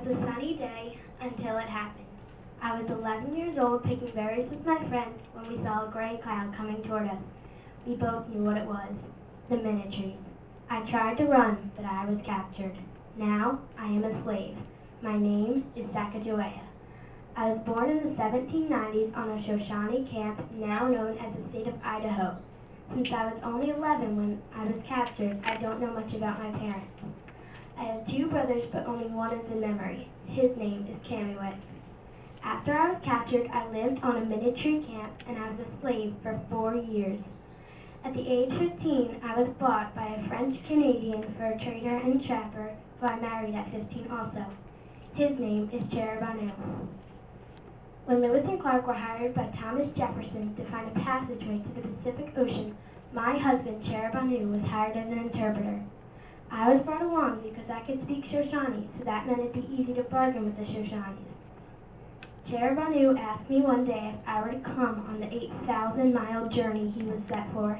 was a sunny day until it happened. I was 11 years old picking berries with my friend when we saw a gray cloud coming toward us. We both knew what it was, the miniatries. I tried to run, but I was captured. Now I am a slave. My name is Sacajawea. I was born in the 1790s on a Shoshone camp now known as the state of Idaho. Since I was only 11 when I was captured, I don't know much about my parents. I have two brothers, but only one is in memory. His name is Camuet. After I was captured, I lived on a miniature camp and I was a slave for 4 years. At the age of 15, I was bought by a French Canadian fur trader and trapper who I married at 15 also. His name is Cherubanu. When Lewis and Clark were hired by Thomas Jefferson to find a passageway to the Pacific Ocean, my husband Cherubanu was hired as an interpreter. I was brought along because I could speak Shoshone, so that meant it'd be easy to bargain with the Shoshones. Cherubanu asked me one day if I were to come on the 8,000-mile journey he was set for.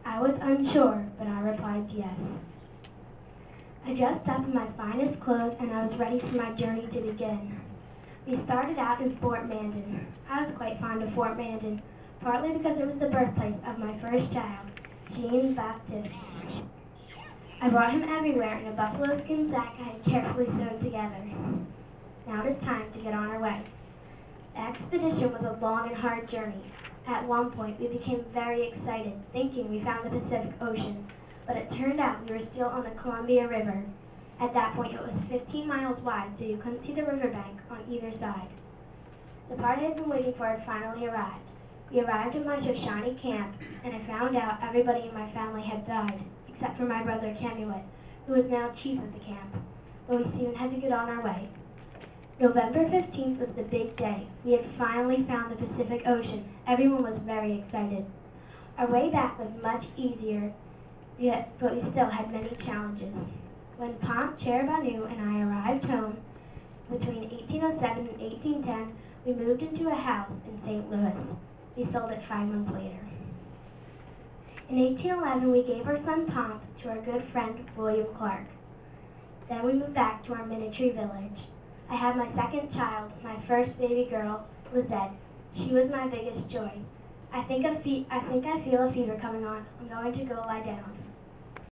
I was unsure, but I replied yes. I dressed up in my finest clothes and I was ready for my journey to begin. We started out in Fort Mandan. I was quite fond of Fort Mandan, partly because it was the birthplace of my first child, Jean-Baptiste. I brought him everywhere in a buffalo skin sack I had carefully sewn together. Now it is time to get on our way. The expedition was a long and hard journey. At one point, we became very excited, thinking we found the Pacific Ocean, but it turned out we were still on the Columbia River. At that point, it was 15 miles wide, so you couldn't see the riverbank on either side. The party I had been waiting for had finally arrived. We arrived at my Shoshone camp, and I found out everybody in my family had died, except for my brother Camuet, who was now chief of the camp. But we soon had to get on our way. November 15th was the big day. We had finally found the Pacific Ocean. Everyone was very excited. Our way back was much easier, yet, but we still had many challenges. When Pomp Cherubanu and I arrived home between 1807 and 1810, we moved into a house in St. Louis. We sold it 5 months later. In 1811, we gave our son Pomp to our good friend William Clark. Then we moved back to our miniature village. I had my second child, my first baby girl, Lizette. She was my biggest joy. I think I feel a fever coming on. I'm going to go lie down.